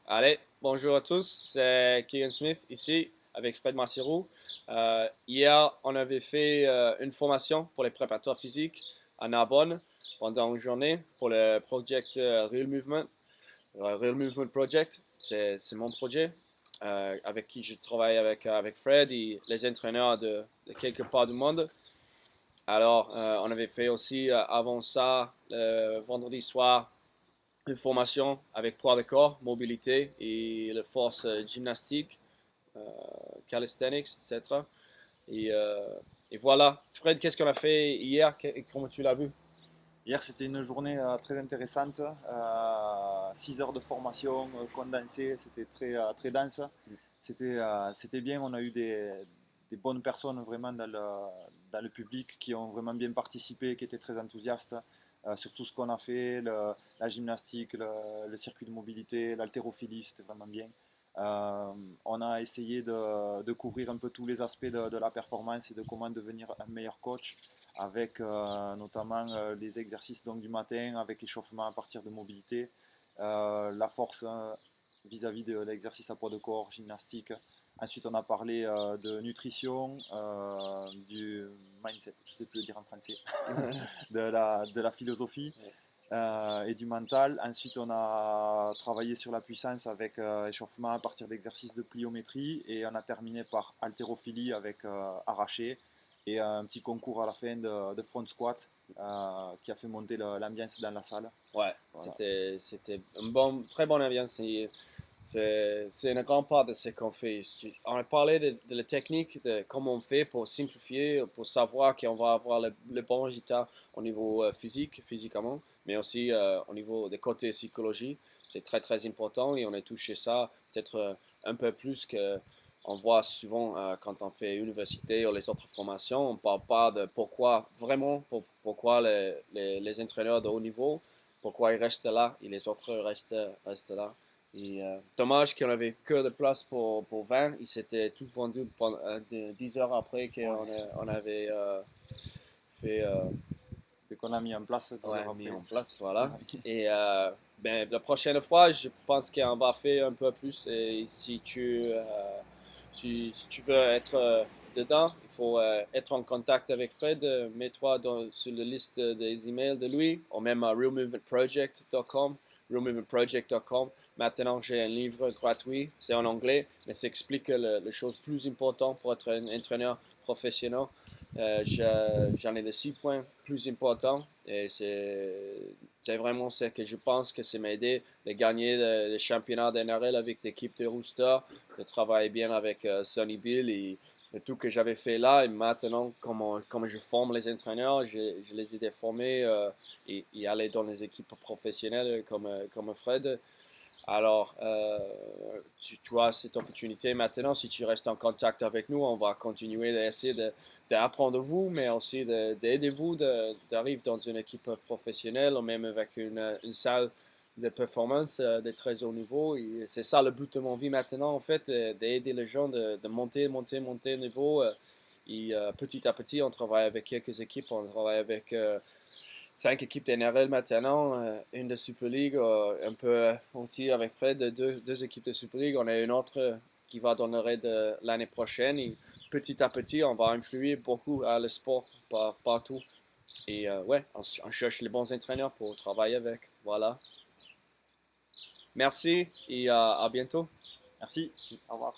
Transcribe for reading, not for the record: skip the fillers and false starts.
Allez, bonjour à tous, c'est Keegan Smith ici avec Fred Massirou. Hier, on avait fait une formation pour les préparateurs physiques à Narbonne pendant une journée pour le project Real Movement. Real Movement Project, c'est mon projet avec qui je travaille avec Fred et les entraîneurs de quelque part du monde. Alors, on avait fait aussi avant ça, le vendredi soir, une formation avec poids de corps, mobilité et la force gymnastique, euh, calisthenics, etc. Et, euh, et voilà. Fred, qu'est-ce qu'on a fait hier? Comment tu l'as vu? Hier, c'était une journée très intéressante. 6 heures de formation condensée, c'était très dense. C'était bien, on a eu des bonnes personnes vraiment dans le public qui ont vraiment bien participé, qui étaient très enthousiastes sur tout ce qu'on a fait, la gymnastique, le circuit de mobilité, l'haltérophilie, c'était vraiment bien. Euh, on a essayé de couvrir un peu tous les aspects de la performance et de comment devenir un meilleur coach avec notamment les exercices donc, du matin avec échauffement à partir de mobilité, la force vis-à-vis de l'exercice à poids de corps, gymnastique. Ensuite, on a parlé de nutrition, du mindset, je ne sais plus le dire en français, de la philosophie et du mental. Ensuite, on a travaillé sur la puissance avec échauffement à partir d'exercices de pliométrie et on a terminé par haltérophilie avec arraché et un petit concours à la fin de front squat qui a fait monter l'ambiance dans la salle. Ouais, Voilà. c'était une très bonne ambiance. C'est une grande part de ce qu'on fait. On a parlé de la technique, de comment on fait pour simplifier, pour savoir qu'on va avoir le bon résultat au niveau physiquement, mais aussi au niveau des côtés psychologie. C'est très très important et on a touché ça peut-être un peu plus que on voit souvent quand on fait université ou les autres formations. On parle pas de pourquoi vraiment, pourquoi les entraîneurs de haut niveau pourquoi il reste là et les autres restent là. Et dommage qu'on avait que de place pour 20. Ils s'étaient tous vendus pendant 10 heures après Ouais. on avait fait, Dès qu'on a mis en place 10 ouais, heures mis après. en place. Voilà. Oui. Et ben, la prochaine fois, je pense qu'on va faire un peu plus. Et si tu veux être dedans, il faut être en contact avec Fred. Mets-toi sur la liste des emails de lui, ou même à realmovementproject.com. Realmovementproject.com. Maintenant, j'ai un livre gratuit, c'est en anglais, mais ça explique les choses plus importantes pour être un entraîneur professionnel. J'en ai de 6 points plus importants et c'est vraiment ce que je pense que c'est m'aider de gagner le championnat d'NRL avec l'équipe de Rooster, de travailler bien avec Sonny Bill et tout que j'avais fait là. Et maintenant, comme je forme les entraîneurs, je les ai déformés et aller dans les équipes professionnelles comme Fred. Alors, tu as cette opportunité maintenant. Si tu restes en contact avec nous, on va continuer d'essayer d'apprendre de vous, mais aussi d'aider vous d'arriver dans une équipe professionnelle ou même avec une salle de performance de très haut niveau. Et c'est ça le but de mon vie maintenant, en fait, d'aider les gens de monter le niveau. Et petit à petit, on travaille avec quelques équipes. On travaille avec 5 équipes d'NRL maintenant, une de Super League, un peu aussi avec Fred, deux équipes de Super League. On a une autre qui va donner de l'année prochaine. Et petit à petit, on va influer beaucoup à le sport partout. Et ouais, on cherche les bons entraîneurs pour travailler avec. Voilà. Merci et à bientôt. Merci, au revoir.